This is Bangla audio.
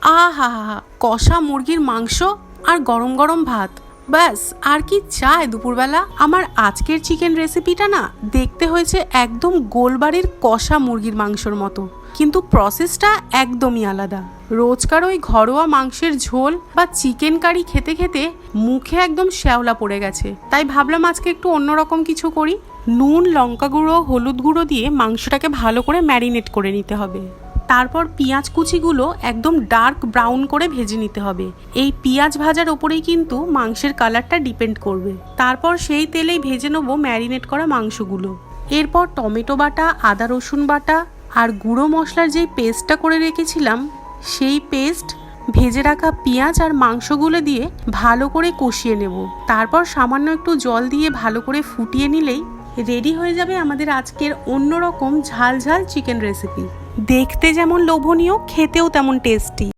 আহা হা হা, কষা মুরগির মাংস আর গরম গরম ভাত, ব্যাস আর কি চাই দুপুরবেলা। আমার আজকের চিকেন রেসিপিটা না দেখতে হয়েছে একদম গোলবাড়ির কষা মুরগির মাংসর মতো, কিন্তু প্রসেসটা একদমই আলাদা। রোজকার ওই ঘরোয়া মাংসের ঝোল বা চিকেন কারি খেতে খেতে মুখে একদম শ্যাওলা পড়ে গেছে, তাই ভাবলাম আজকে একটু অন্যরকম কিছু করি। নুন, লঙ্কা গুঁড়ো, হলুদ গুঁড়ো দিয়ে মাংসটাকে ভালো করে ম্যারিনেট করে নিতে হবে। তারপর পেঁয়াজ কুচিগুলো একদম ডার্ক ব্রাউন করে ভেজে নিতে হবে। এই পেঁয়াজ ভাজার ওপরেই কিন্তু মাংসের কালারটা ডিপেন্ড করবে। তারপর সেই তেলেই ভেজে নেবো ম্যারিনেট করা মাংসগুলো। এরপর টমেটো বাটা, আদা রসুন বাটা আর গুঁড়ো মশলার যেই পেস্টটা করে রেখেছিলাম, সেই পেস্ট ভেজে রাখা পেঁয়াজ আর মাংসগুলো দিয়ে ভালো করে কষিয়ে নেব। তারপর সামান্য একটু জল দিয়ে ভালো করে ফুটিয়ে নিলেই রেডি হয়ে যাবে আমাদের আজকের অন্যরকম ঝাল ঝাল চিকেন রেসিপি। দেখতে যেমন লোভনীয়, খেতেও তেমন টেস্টি।